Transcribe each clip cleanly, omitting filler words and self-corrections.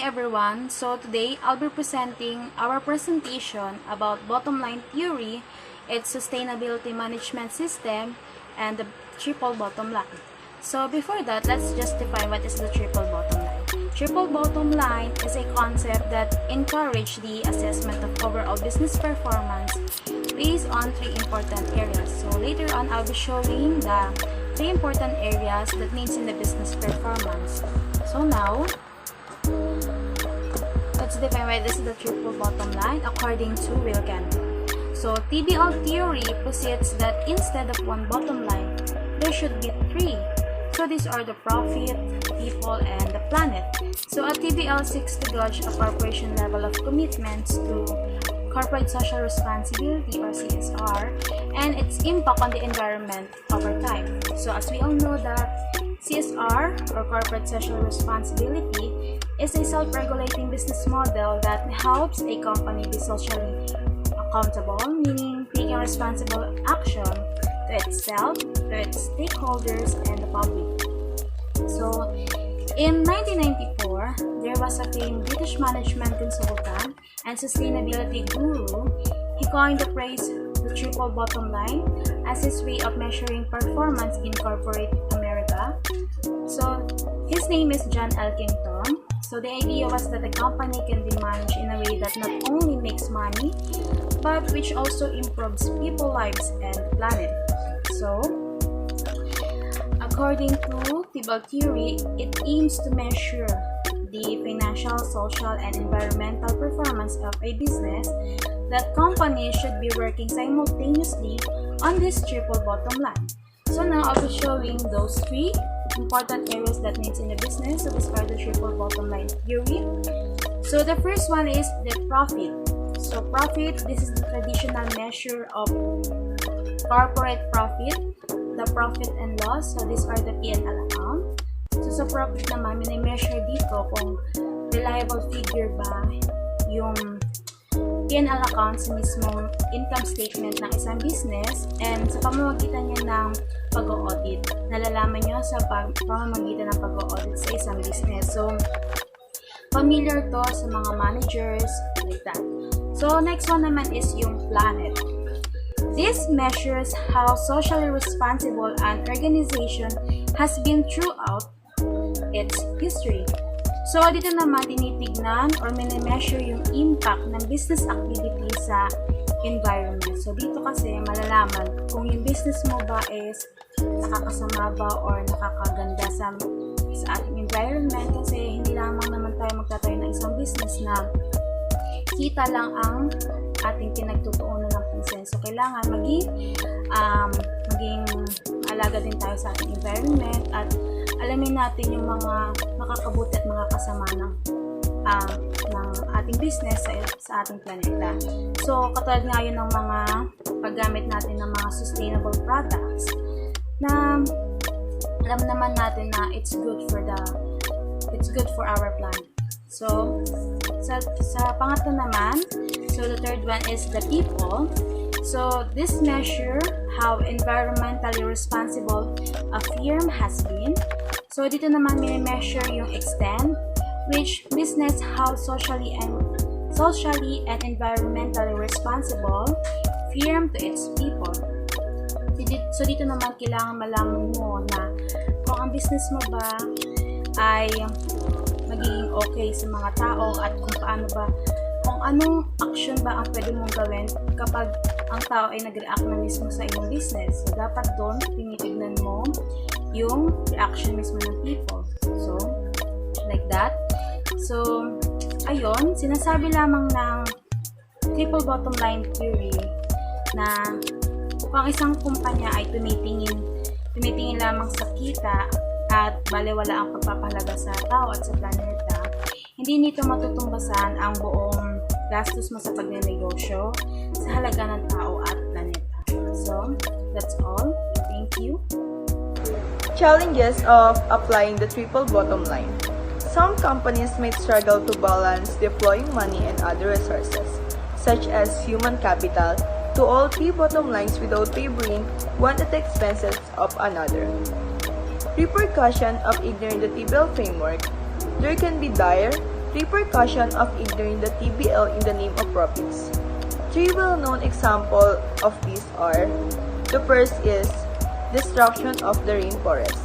everyone, so today I'll be presenting our presentation about bottom line theory, its sustainability management system, and the triple bottom line. So before that, let's just define what is the triple bottom line. Triple bottom line is a concept that encourages the assessment of overall business performance based on three important areas. So later on, I'll be showing the three important areas that needs in the business performance. So now, let's define why this is the triple bottom line according to Will Cantor. So TBL theory posits that instead of one bottom line, there should be three. So these are the profit, people, and the planet. So a TBL seeks to gauge a corporation level of commitments to corporate social responsibility or CSR and its impact on the environment over time. So as we all know that CSR or corporate social responsibility is a self-regulating business model that helps a company be socially accountable, meaning taking responsible action to itself, to its stakeholders, and the public. So, in 1994, there was a famed British management consultant and sustainability guru. He coined the phrase the triple bottom line as his way of measuring performance in corporate America. So, his name is John Elkington. So, the idea was that a company can be managed in a way that not only makes money, but which also improves people's lives and the planet. So, according to TBL theory, it aims to measure the financial, social, and environmental performance of a business. That companies should be working simultaneously on this triple bottom line. So now I'll be showing those three important areas that needs in the business. So this are the triple bottom line theory. So the first one is the profit. So profit, this is the traditional measure of corporate profit, the profit and loss. So these are the P&L account. So sa profit naman, mini-measure dito kung reliable figure ba yung P&L account sa mismong income statement ng isang business, and sa pamamagitan niya ng pag-audit. Nalalaman nyo sa pamamagitan ng pag-audit sa isang business. So, familiar to sa mga managers, like that. So, next one naman is yung planet. This measures how socially responsible an organization has been throughout its history. So, dito naman tinitignan or mini-measure yung impact ng business activity sa environment. So, dito kasi malalaman kung yung business mo ba is nakakasama ba or nakakaganda sa ating environment, kasi hindi lamang naman tayo magtatayo ng isang business na kita lang ang ating pinagtutuunan ng pansin. So, kailangan maging alaga din tayo sa ating environment at alamin natin yung mga makakabuti at mga kasama ng ating business sa ating planeta. So, katulad nga yun ng mga paggamit natin ng mga sustainable products na alam naman natin na it's good for our planet. So, sa pangatlo naman, so the third one is the people. So, this measure how environmentally responsible a firm has been. So, dito naman mini-measure yung extent which business how socially and environmentally responsible firm to its people. So, dito naman kailangan malaman mo na kung ang business mo ba ay magiging okay sa mga tao at kung anong action ba ang pwede mong gawin kapag ang tao ay nag-react na mismo sa iyong business. So, dapat doon tinitignan mo yung reaction mismo ng people. So, like that. So, ayun, sinasabi lamang ng triple bottom line theory na kung isang kumpanya ay tumitingin lamang sa kita at balewala ang pagpapahalaga sa tao at sa planeta, hindi nito matutumbasan ang buong gastos mo sa pagnenegosyo sa halaga ng tao at planeta. So, that's all. Thank you. Challenges of applying the triple bottom line. Some companies might struggle to balance deploying money and other resources, such as human capital, to all three bottom lines without favoring one at the expenses of another. Repercussion of ignoring the TBL framework. There can be dire Repercussion of ignoring the TBL in the name of profits. Three well-known examples of these are: the first is destruction of the rainforest.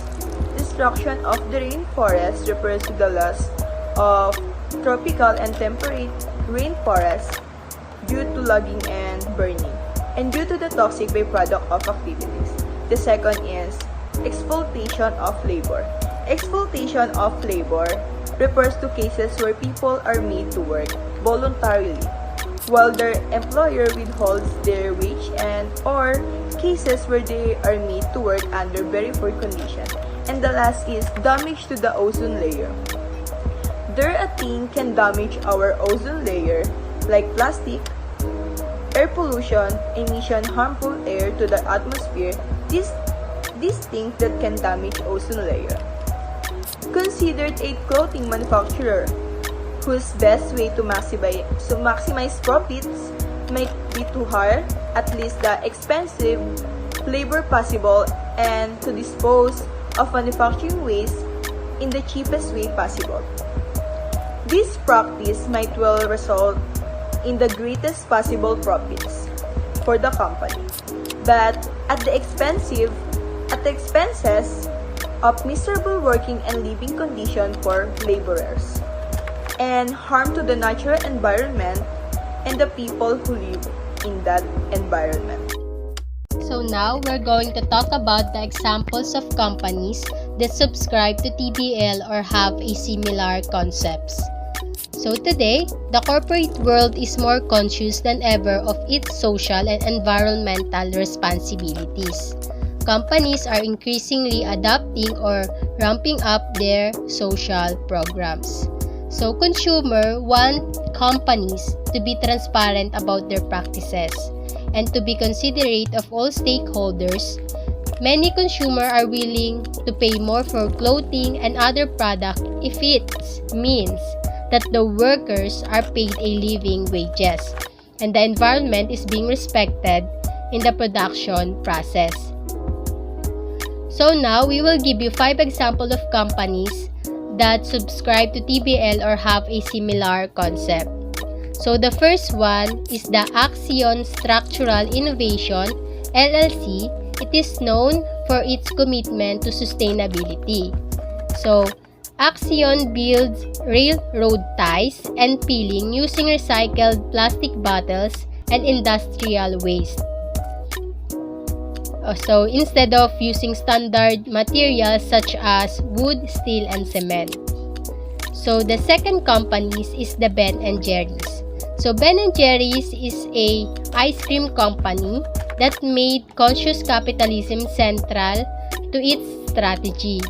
Destruction of the rainforest refers to the loss of tropical and temperate rainforests due to logging and burning, and due to the toxic byproduct of activities. The second is exploitation of labor. Exploitation of labor refers to cases where people are made to work voluntarily while their employer withholds their wage, and or cases where they are made to work under very poor conditions. And the last is damage to the ozone layer. There a thing can damage our ozone layer like plastic, air pollution, emission harmful air to the atmosphere. These things that can damage ozone layer. Considered a clothing manufacturer whose best way to maximize profits might be to hire at least the expensive labor possible and to dispose of manufacturing waste in the cheapest way possible. This practice might well result in the greatest possible profits for the company, but at the expenses of miserable working and living conditions for laborers, and harm to the natural environment and the people who live in that environment. So now we're going to talk about the examples of companies that subscribe to TBL or have a similar concepts. So today, the corporate world is more conscious than ever of its social and environmental responsibilities. Companies are increasingly adopting or ramping up their social programs. So consumers want companies to be transparent about their practices and to be considerate of all stakeholders. Many consumers are willing to pay more for clothing and other products if it means that the workers are paid a living wages and the environment is being respected in the production process. So now we will give you 5 examples of companies that subscribe to TBL or have a similar concept. So the first one is the Axion Structural Innovation LLC. It is known for its commitment to sustainability. So Axion builds railroad ties and peeling using recycled plastic bottles and industrial waste. So instead of using standard materials such as wood, steel, and cement. So the second company is the Ben & Jerry's. So Ben & Jerry's is a ice cream company that made conscious capitalism central to its strategy.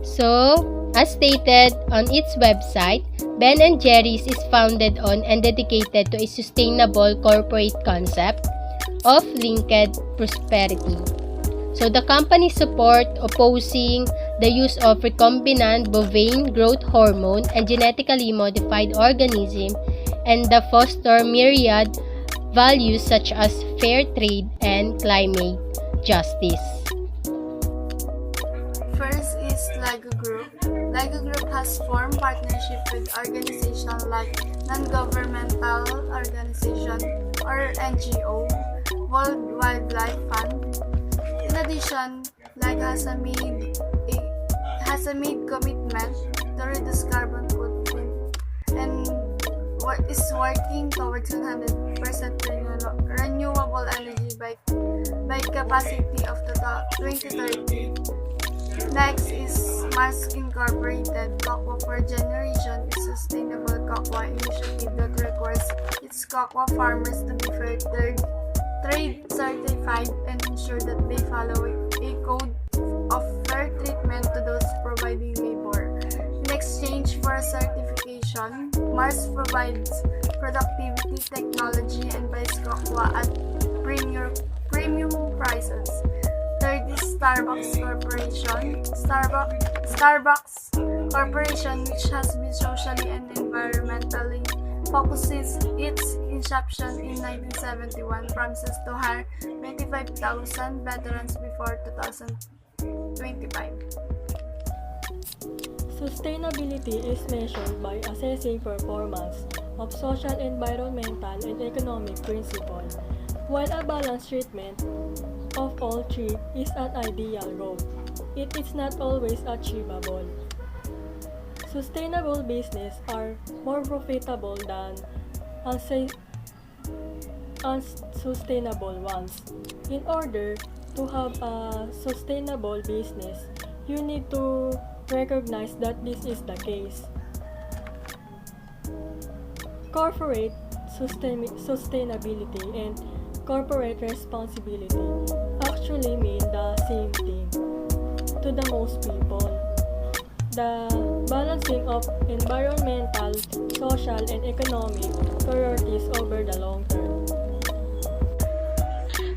So, as stated on its website, Ben & Jerry's is founded on and dedicated to a sustainable corporate concept of linked prosperity. So the company support opposing the use of recombinant bovine growth hormone and genetically modified organism, and the foster myriad values such as fair trade and climate justice. First is LEGO Group. LEGO Group has formed partnership with organizations like non-governmental organization or NGO, World Wildlife Fund. In addition, LEGO has made commitment to reduce carbon footprint and is working towards 100% renewable energy by capacity of 2030. Next is Mars Incorporated. Cocoa for Generation is a sustainable cocoa initiative that requires its cocoa farmers to be fair trade certified and ensure that they follow a code of fair treatment to those providing labor. In exchange for a certification, Mars provides productivity technology and buys cocoa at premium prices. Third is Starbucks Corporation. Starbucks Corporation, which has been socially and environmentally focused since its inception in 1971, promises to hire 25,000 veterans before 2025. Sustainability is measured by assessing performance of social, environmental, and economic principles, while a balanced treatment of all three is an ideal goal. It is not always achievable. Sustainable businesses are more profitable than unsustainable ones. In order to have a sustainable business, you need to recognize that this is the case. Corporate sustainability and corporate responsibility actually mean the same thing to the most people. The balancing of environmental, social, and economic priorities over the long term.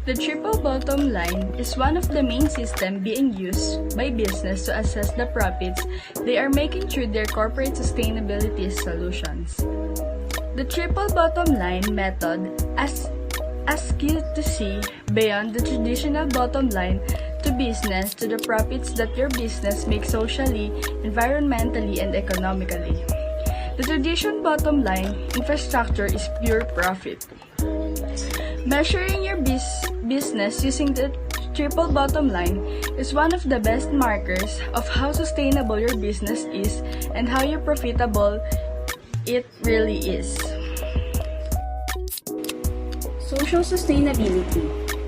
The triple bottom line is one of the main systems being used by business to assess the profits they are making through their corporate sustainability solutions. The triple bottom line method asks you to see beyond the traditional bottom line to business to the profits that your business makes socially, environmentally, and economically. The traditional bottom line infrastructure is pure profit. Measuring your business using the triple bottom line is one of the best markers of how sustainable your business is and how profitable it really is. Social sustainability.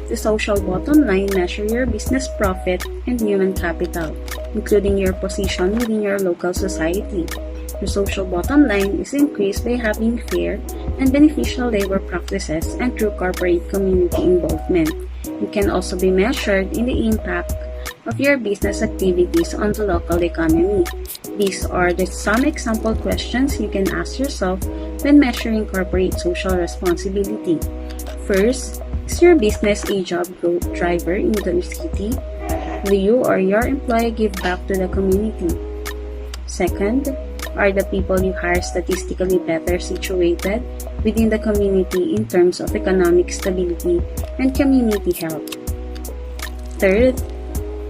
The social bottom line measures your business profit and human capital, including your position within your local society. Your social bottom line is increased by having fair and beneficial labor practices and through corporate community involvement. It can also be measured in the impact of your business activities on the local economy. These are some example questions you can ask yourself when measuring corporate social responsibility. First, is your business a job growth driver in the city? Do you or your employee give back to the community? Second, are the people you hire statistically better situated within the community in terms of economic stability and community health? Third,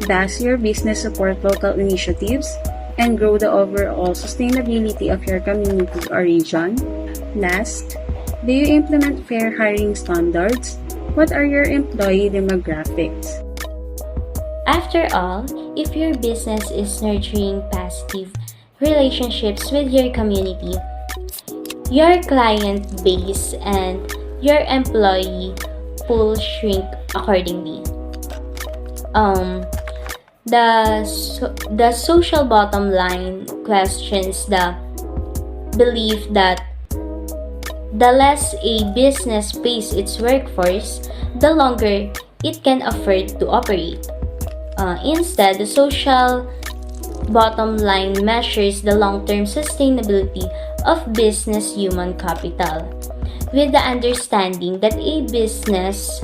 does your business support local initiatives and grow the overall sustainability of your community or region? Last, do you implement fair hiring standards? What are your employee demographics? After all, if your business is nurturing positive relationships with your community, your client base, and your employee pool shrink accordingly. The social bottom line questions the belief that the less a business pays its workforce, the longer it can afford to operate. Instead, the social bottom line measures the long-term sustainability of business human capital, with the understanding that a business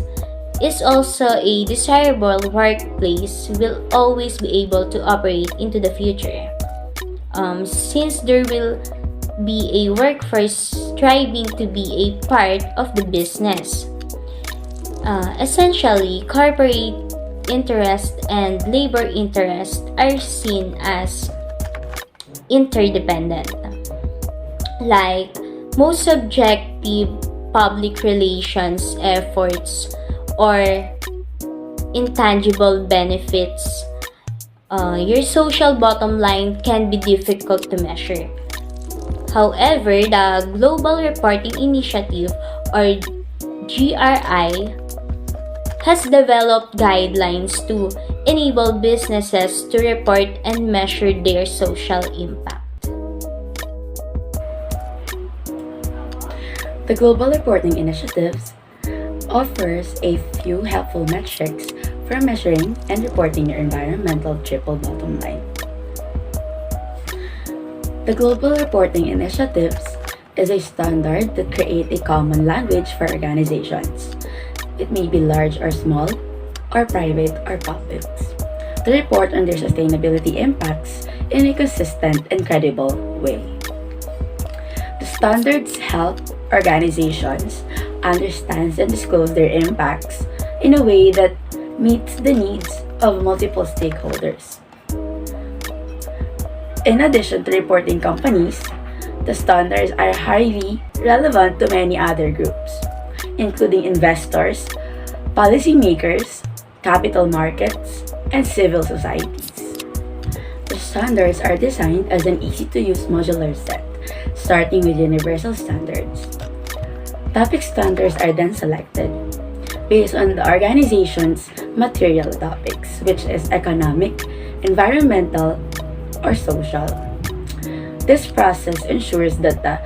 is also a desirable workplace will always be able to operate into the future. Since there will be a workforce striving to be a part of the business. Essentially, corporate interest and labor interest are seen as interdependent. Like most subjective public relations efforts or intangible benefits, your social bottom line can be difficult to measure. However, the Global Reporting Initiative, or GRI, has developed guidelines to enable businesses to report and measure their social impact. The Global Reporting Initiative offers a few helpful metrics for measuring and reporting your environmental triple bottom line. The Global Reporting Initiative is a standard that creates a common language for organizations. It may be large or small, or private or public, to report on their sustainability impacts in a consistent and credible way. The standards help organizations understand and disclose their impacts in a way that meets the needs of multiple stakeholders. In addition to reporting companies, the standards are highly relevant to many other groups, including investors, policymakers, capital markets, and civil societies. The standards are designed as an easy-to-use modular set, starting with universal standards. Topic standards are then selected based on the organization's material topics, which is economic, environmental, or social. This process ensures that the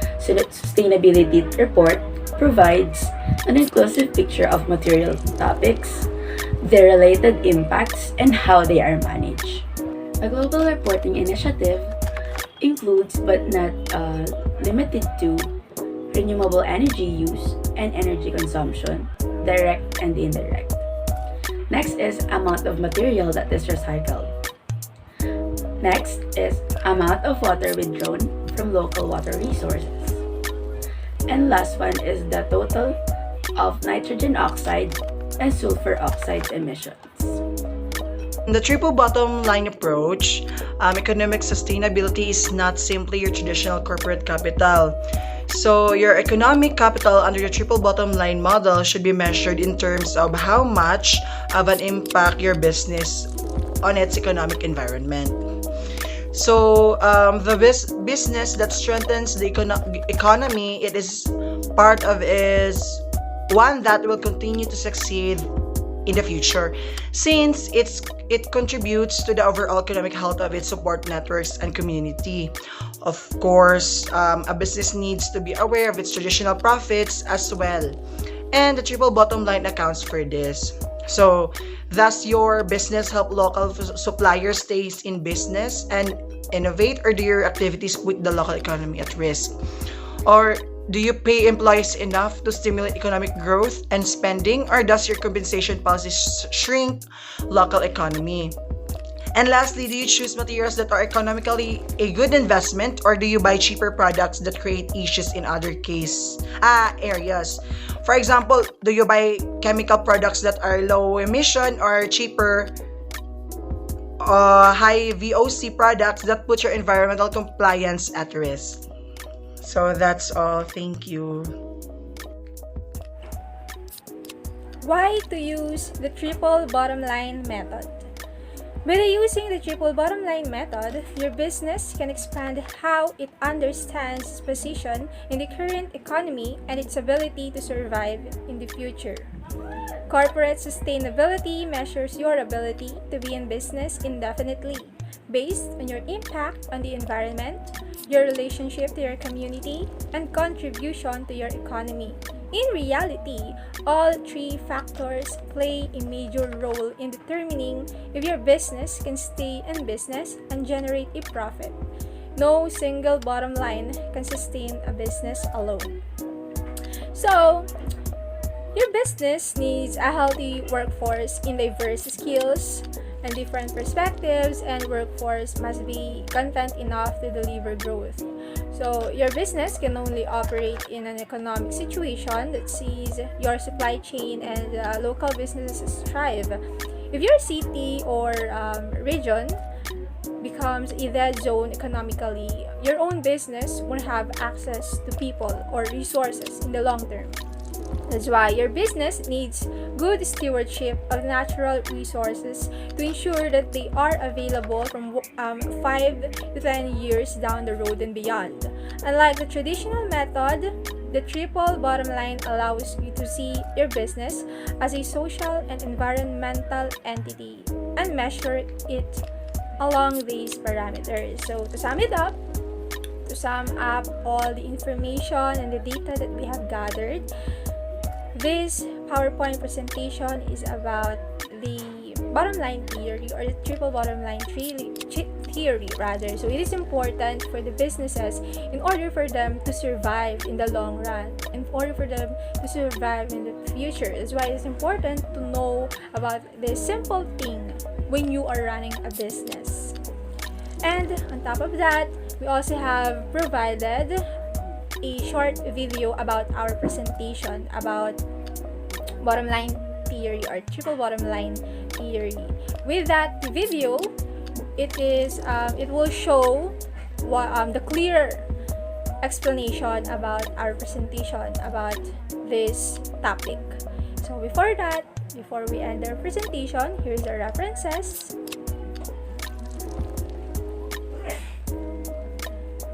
sustainability report provides an inclusive picture of material topics, their related impacts, and how they are managed. A global reporting initiative includes but not limited to renewable energy use and energy consumption, direct and indirect. Next is amount of material that is recycled. Next is amount of water withdrawn from local water resources. And last one is the total of nitrogen oxide and sulfur oxide emissions. In the triple bottom line approach, economic sustainability is not simply your traditional corporate capital. So, your economic capital under the triple bottom line model should be measured in terms of how much of an impact your business on its economic environment. So, the business that strengthens the economy, it is part of is one that will continue to succeed in the future, since it contributes to the overall economic health of its support networks and community. Of course, a business needs to be aware of its traditional profits as well, and the triple bottom line accounts for this. So, thus your business help local suppliers stays in business and innovate, or do your activities put the local economy at risk? Or do you pay employees enough to stimulate economic growth and spending, or does your compensation policy shrink local economy? And lastly, do you choose materials that are economically a good investment, or do you buy cheaper products that create issues in other areas? For example, do you buy chemical products that are low emission, or cheaper high VOC products that put your environmental compliance at risk? So that's all. Thank you. Why to use the triple bottom line method? By using the triple bottom line method, your business can expand how it understands its position in the current economy and its ability to survive in the future. Corporate sustainability measures your ability to be in business indefinitely based on your impact on the environment, your relationship to your community, and contribution to your economy. In reality, all three factors play a major role in determining if your business can stay in business and generate a profit. No single bottom line can sustain a business alone. So, your business needs a healthy workforce in diverse skills and different perspectives, and workforce must be content enough to deliver growth. So, your business can only operate in an economic situation that sees your supply chain and local businesses thrive. If your city or region becomes a dead zone economically, your own business won't have access to people or resources in the long term. That's why your business needs good stewardship of natural resources to ensure that they are available from 5 to 10 years down the road and beyond. Unlike the traditional method, the triple bottom line allows you to see your business as a social and environmental entity and measure it along these parameters. So to sum up all the information and the data that we have gathered, this PowerPoint presentation is about the bottom line theory, or the triple bottom line theory rather. So it is important for the businesses in order for them to survive in the long run, in order for them to survive in the future. That's why it's important to know about this simple thing when you are running a business. And on top of that, we also have provided a short video about our presentation about bottom line theory or triple bottom line theory. With that video, it will show the clear explanation about our presentation about this topic. So before that, before we end our presentation, here's the references.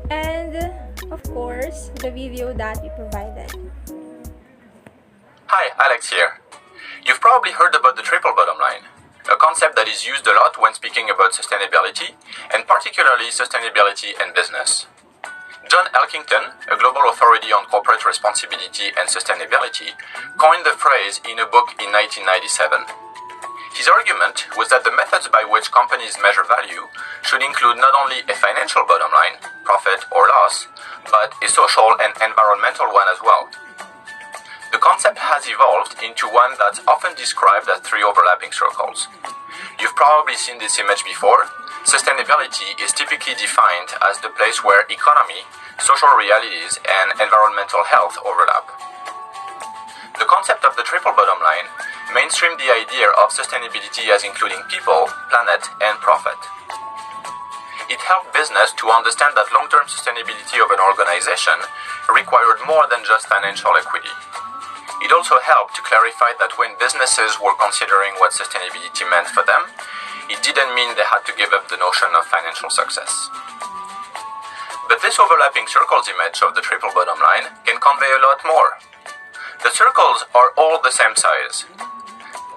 And of course, the video that we provided. Hi, Alex here. You've probably heard about the triple bottom line, a concept that is used a lot when speaking about sustainability, and particularly sustainability in business. John Elkington, a global authority on corporate responsibility and sustainability, coined the phrase in a book in 1997. His argument was that the methods by which companies measure value should include not only a financial bottom line, profit or loss, but a social and environmental one as well. The concept has evolved into one that's often described as three overlapping circles. You've probably seen this image before. Sustainability is typically defined as the place where economy, social realities, and environmental health overlap. The concept of the triple bottom line mainstreamed the idea of sustainability as including people, planet, and profit. It helped business to understand that long-term sustainability of an organization required more than just financial equity. It also helped to clarify that when businesses were considering what sustainability meant for them, it didn't mean they had to give up the notion of financial success. But this overlapping circles image of the triple bottom line can convey a lot more. The circles are all the same size.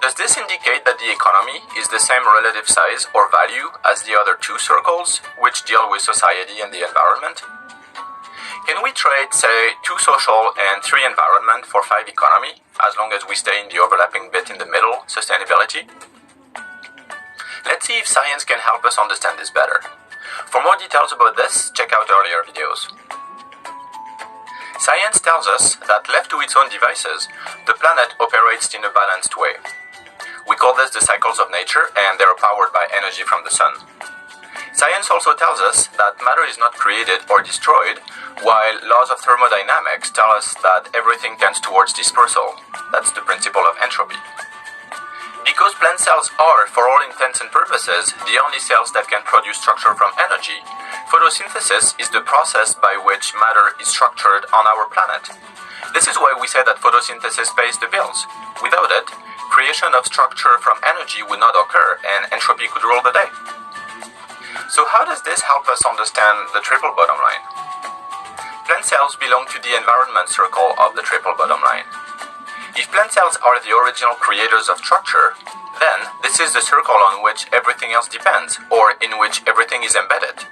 Does this indicate that the economy is the same relative size or value as the other two circles, which deal with society and the environment? Can we trade, say, 2 social and 3 environment for 5 economy, as long as we stay in the overlapping bit in the middle, sustainability? Let's see if science can help us understand this better. For more details about this, check out earlier videos. Science tells us that left to its own devices, the planet operates in a balanced way. We call this the cycles of nature, and they are powered by energy from the sun. Science also tells us that matter is not created or destroyed, while laws of thermodynamics tell us that everything tends towards dispersal. That's the principle of entropy. Because plant cells are, for all intents and purposes, the only cells that can produce structure from energy, photosynthesis is the process by which matter is structured on our planet. This is why we say that photosynthesis pays the bills. Without it, creation of structure from energy would not occur and entropy could rule the day. So how does this help us understand the triple bottom line? Plant cells belong to the environment circle of the triple bottom line. If plant cells are the original creators of structure, then this is the circle on which everything else depends, or in which everything is embedded.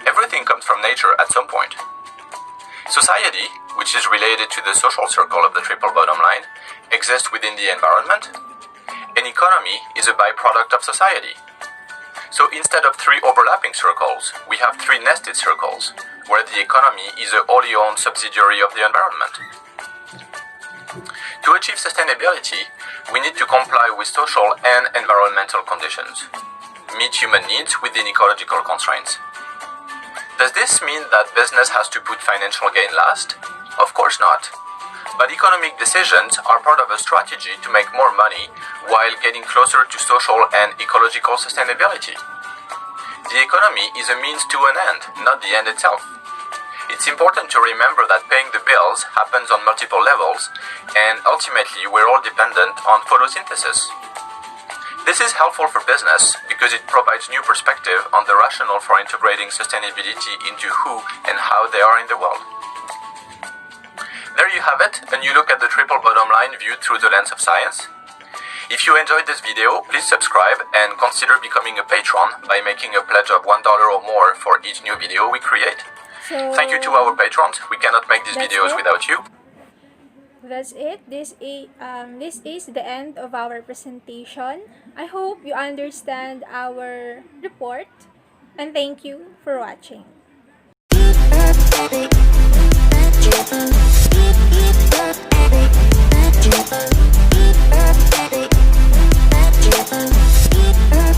Everything comes from nature at some point. Society, which is related to the social circle of the triple bottom line, exists within the environment. An economy is a byproduct of society. So instead of 3 overlapping circles, we have 3 nested circles, where the economy is a wholly owned subsidiary of the environment. To achieve sustainability, we need to comply with social and environmental conditions, meet human needs within ecological constraints. Does this mean that business has to put financial gain last? Of course not. But economic decisions are part of a strategy to make more money while getting closer to social and ecological sustainability. The economy is a means to an end, not the end itself. It's important to remember that paying the bills happens on multiple levels, and ultimately we're all dependent on photosynthesis. This is helpful for business because it provides new perspective on the rationale for integrating sustainability into who and how they are in the world. There you have it, a new look at the triple bottom line viewed through the lens of science. If you enjoyed this video, please subscribe and consider becoming a patron by making a pledge of $1 or more for each new video we create. So Thank you to our patrons. We cannot make these videos without you. that's it. This is the end of our presentation. I hope you understand our report, and thank you for watching. Bshm.